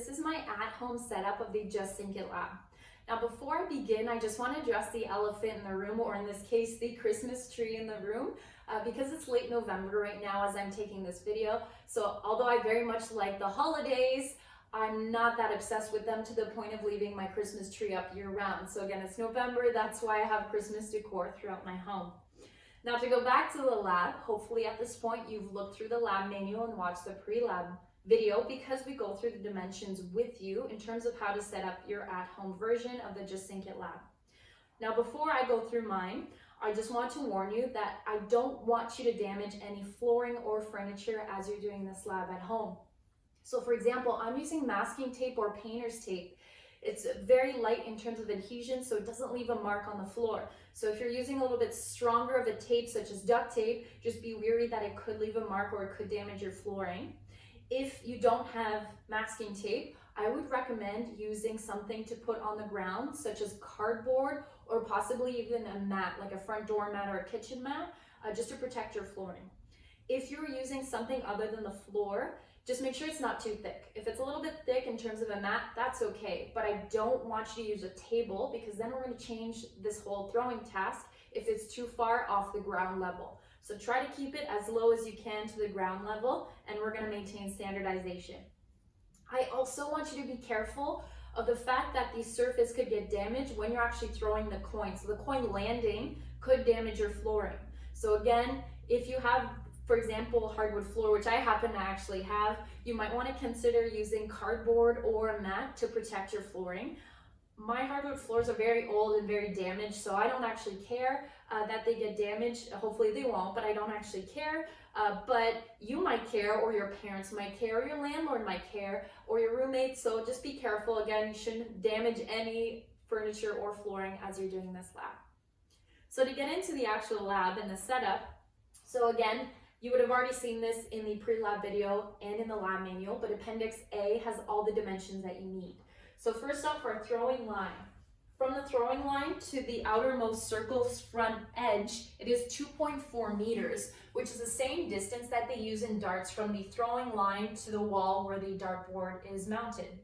this is my at-home setup of the Just Sink It lab. Now before I begin, I just want to address the elephant in the room, or in this case, the Christmas tree in the room, because it's late November right now as I'm taking this video. So although I very much like the holidays, I'm not that obsessed with them to the point of leaving my Christmas tree up year round. So again, it's November, that's why I have Christmas decor throughout my home. Now to go back to the lab, hopefully at this point you've looked through the lab manual and watched the pre-lab video, because we go through the dimensions with you in terms of how to set up your at-home version of the Just Sink It lab. Now before I go through mine, I just want to warn you that I don't want you to damage any flooring or furniture as you're doing this lab at home. So for example, I'm using masking tape or painter's tape. It's very light in terms of adhesion, so it doesn't leave a mark on the floor. So if you're using a little bit stronger of a tape, such as duct tape, just be wary that it could leave a mark or it could damage your flooring. If you don't have masking tape, I would recommend using something to put on the ground, such as cardboard or possibly even a mat, like a front door mat or a kitchen mat, just to protect your flooring. If you're using something other than the floor, just make sure it's not too thick. If it's a little bit thick in terms of a mat, that's okay, but I don't want you to use a table, because then we're going to change this whole throwing task if it's too far off the ground level. So try to keep it as low as you can to the ground level, and we're going to maintain standardization. I also want you to be careful of the fact that the surface could get damaged when you're actually throwing the coin. So the coin landing could damage your flooring. So again, if you have, for example, hardwood floor, which I happen to actually have, you might want to consider using cardboard or a mat to protect your flooring. My hardwood floors are very old and very damaged, so I don't actually care that they get damaged. Hopefully they won't, but I don't actually care. But you might care, or your parents might care, or your landlord might care, or your roommate. So just be careful. Again, you shouldn't damage any furniture or flooring as you're doing this lab. So to get into the actual lab and the setup, so again, you would have already seen this in the pre-lab video and in the lab manual, but Appendix A has all the dimensions that you need. So first off, our throwing line. From the throwing line to the outermost circle's front edge, it is 2.4 meters, which is the same distance that they use in darts from the throwing line to the wall where the dartboard is mounted.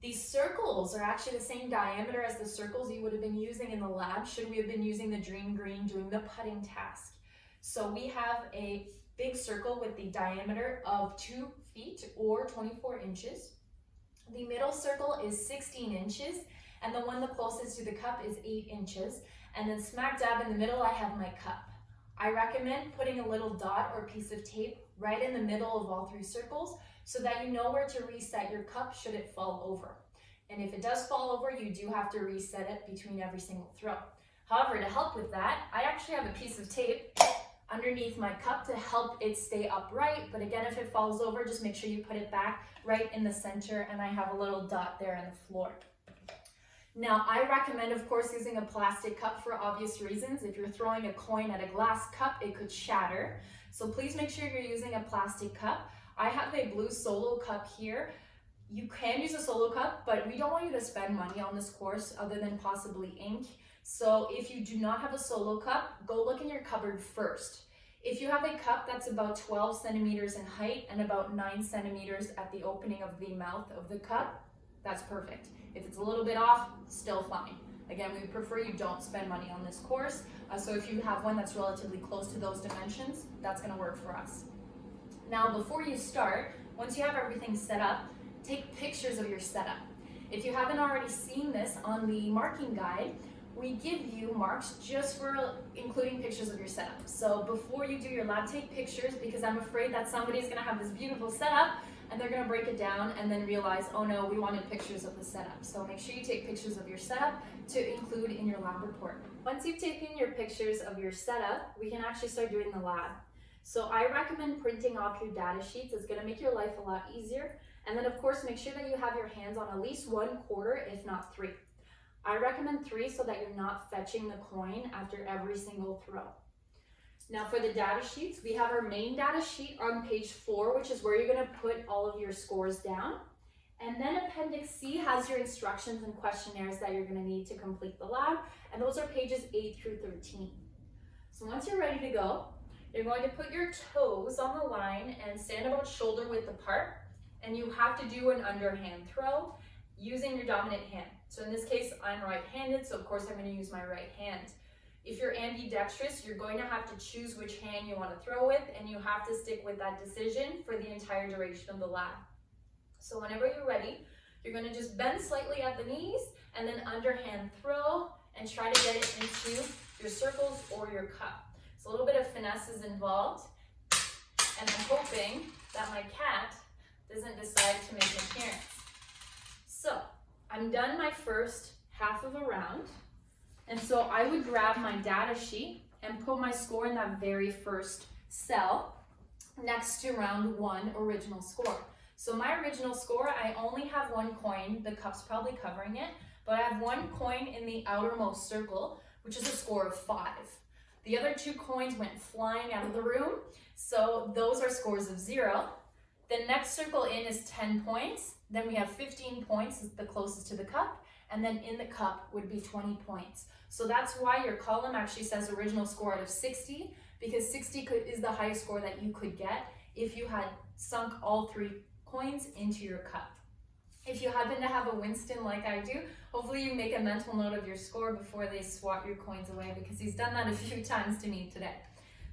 These circles are actually the same diameter as the circles you would have been using in the lab should we have been using the Dream Green doing the putting task. So we have a big circle with the diameter of 2 feet or 24 inches. The middle circle is 16 inches, and the one the closest to the cup is 8 inches. And then smack dab in the middle, I have my cup. I recommend putting a little dot or piece of tape right in the middle of all 3 circles so that you know where to reset your cup should it fall over. And if it does fall over, you do have to reset it between every single throw. However, to help with that, I actually have a piece of tape underneath my cup to help it stay upright. But again, if it falls over, just make sure you put it back right in the center, and I have a little dot there in the floor. Now, I recommend, of course, using a plastic cup for obvious reasons. If you're throwing a coin at a glass cup, it could shatter. So please make sure you're using a plastic cup. I have a blue Solo cup here. You can use a Solo cup, but we don't want you to spend money on this course other than possibly ink. So if you do not have a Solo cup, go look in your cupboard first. If you have a cup that's about 12 centimeters in height and about 9 centimeters at the opening of the mouth of the cup, that's perfect. If it's a little bit off, still fine. Again, we prefer you don't spend money on this course. So if you have one that's relatively close to those dimensions, that's going to work for us. Now, before you start, once you have everything set up, take pictures of your setup. If you haven't already seen this on the marking guide, we give you marks just for including pictures of your setup. So before you do your lab, take pictures, because I'm afraid that somebody's going to have this beautiful setup and they're going to break it down and then realize, oh no, we wanted pictures of the setup. So make sure you take pictures of your setup to include in your lab report. Once you've taken your pictures of your setup, we can actually start doing the lab. So I recommend printing off your data sheets. It's going to make your life a lot easier. And then of course, make sure that you have your hands on at least 1/4, if not 3. I recommend 3 so that you're not fetching the coin after every single throw. Now for the data sheets, we have our main data sheet on page 4, which is where you're going to put all of your scores down. And then Appendix C has your instructions and questionnaires that you're going to need to complete the lab. And those are pages 8 through 13. So once you're ready to go, you're going to put your toes on the line and stand about shoulder width apart. and you have to do an underhand throw using your dominant hand. So in this case, I'm right-handed, so of course I'm going to use my right hand. If you're ambidextrous, you're going to have to choose which hand you want to throw with, and you have to stick with that decision for the entire duration of the lab. So whenever you're ready, you're going to just bend slightly at the knees and then underhand throw and try to get it into your circles or your cup. So a little bit of finesse is involved, and I'm hoping that my cat doesn't decide to make an appearance. So I'm done my first half of a round, and so I would grab my data sheet and put my score in that very first cell next to round 1 original score. So my original score, I only have 1 coin, the cup's probably covering it, but I have 1 coin in the outermost circle, which is a score of 5. The other 2 coins went flying out of the room, so those are scores of 0. The next circle in is 10 points, then we have 15 points, is the closest to the cup, and then in the cup would be 20 points. So that's why your column actually says original score out of 60, because 60 is the highest score that you could get if you had sunk all 3 coins into your cup. If you happen to have a Winston like I do, hopefully you make a mental note of your score before they swap your coins away, because he's done that a few times to me today.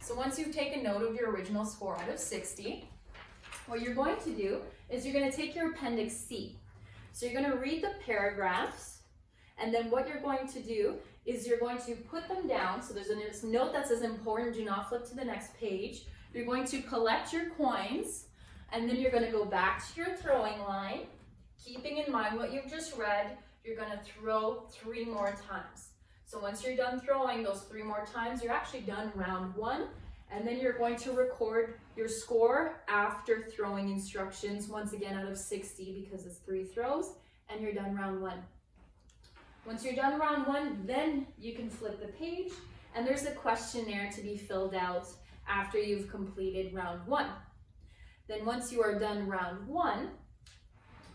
So once you've taken note of your original score out of 60, what you're going to do is you're going to take your appendix C. So you're going to read the paragraphs, and then what you're going to do is you're going to put them down. So there's a note that says important, do not flip to the next page. You're going to collect your coins, and then you're going to go back to your throwing line. Keeping in mind what you've just read, you're going to throw 3 more times. So once you're done throwing those 3 more times, you're actually done round 1, and then you're going to record your score after throwing instructions, once again out of 60 because it's 3 throws, and you're done round 1. Once you're done round 1, then you can flip the page, and there's a questionnaire to be filled out after you've completed round 1. Then once you are done round 1,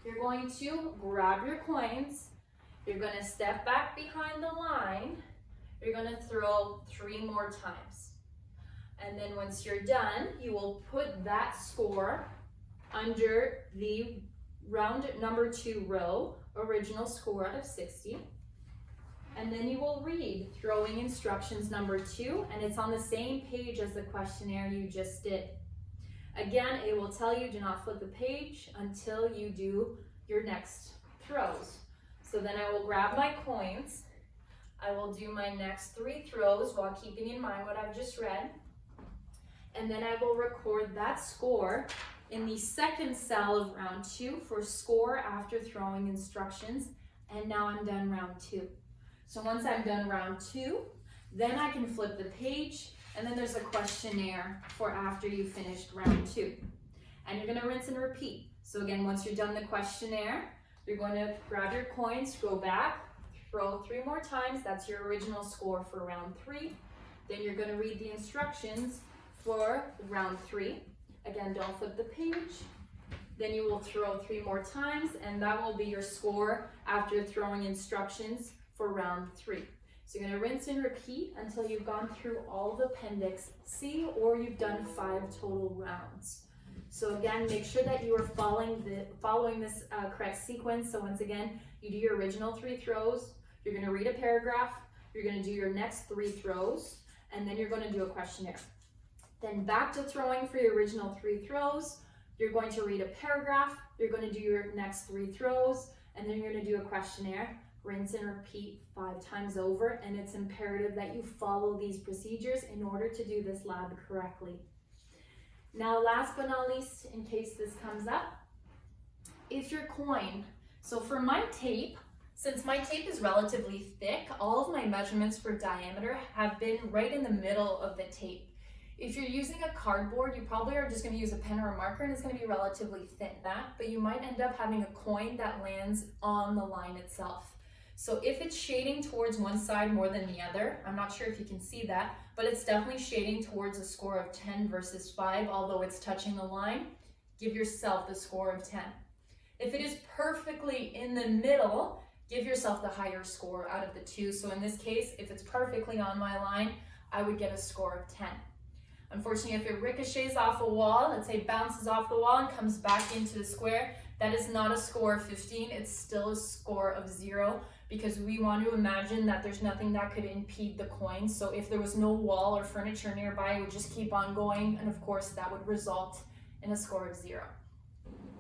you're going to grab your coins, you're going to step back behind the line, you're going to throw 3 more times. And then once you're done, you will put that score under the round number 2 row, original score out of 60. And then you will read throwing instructions number 2, and it's on the same page as the questionnaire you just did. Again, it will tell you do not flip the page until you do your next throws. So then I will grab my coins, I will do my next 3 throws while keeping in mind what I've just read, and then I will record that score in the second cell of round 2 for score after throwing instructions, and now I'm done round 2. So once I'm done round 2, then I can flip the page, and then there's a questionnaire for after you finished round 2. And you're going to rinse and repeat. So again, once you're done the questionnaire, you're going to grab your coins, go back, throw 3 more times. That's your original score for round 3. Then you're going to read the instructions for round 3. Again, don't flip the page. Then you will throw 3 more times, and that will be your score after throwing instructions for round 3. So you're going to rinse and repeat until you've gone through all of Appendix C, or you've done 5 total rounds. So again, make sure that you are following this correct sequence. So once again, you do your original 3 throws, you're going to read a paragraph, you're going to do your next 3 throws, and then you're going to do a questionnaire. Then back to throwing for your original 3 throws, you're going to read a paragraph, you're going to do your next 3 throws, and then you're going to do a questionnaire. Rinse and repeat 5 times over, and it's imperative that you follow these procedures in order to do this lab correctly. Now, last but not least, in case this comes up, if your coin, so for my tape, since my tape is relatively thick, all of my measurements for diameter have been right in the middle of the tape. If you're using a cardboard, you probably are just going to use a pen or a marker, and it's going to be relatively thin, but you might end up having a coin that lands on the line itself. So if it's shading towards one side more than the other, I'm not sure if you can see that, but it's definitely shading towards a score of 10 versus 5, although it's touching the line, give yourself the score of 10. If it is perfectly in the middle, give yourself the higher score out of the 2. So in this case, if it's perfectly on my line, I would get a score of 10. Unfortunately, if it ricochets off a wall, let's say bounces off the wall and comes back into the square, that is not a score of 15, it's still a score of 0, because we want to imagine that there's nothing that could impede the coin. So if there was no wall or furniture nearby, it would just keep on going, and of course that would result in a score of 0.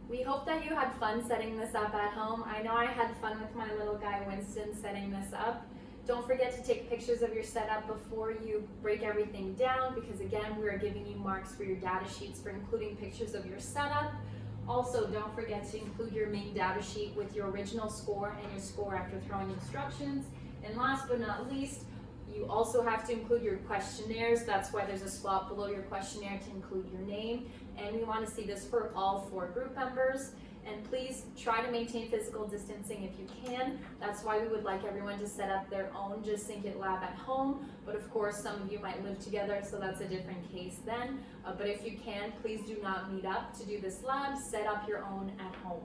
We hope that you had fun setting this up at home. I know I had fun with my little guy Winston setting this up. Don't forget to take pictures of your setup before you break everything down, because again, we are giving you marks for your data sheets for including pictures of your setup. Also, don't forget to include your main data sheet with your original score and your score after throwing instructions. And last but not least, you also have to include your questionnaires. That's why there's a spot below your questionnaire to include your name. And we want to see this for all 4 group members. And please try to maintain physical distancing if you can. That's why we would like everyone to set up their own Just Think It lab at home. But of course, some of you might live together, so that's a different case then. But if you can, please do not meet up to do this lab. Set up your own at home.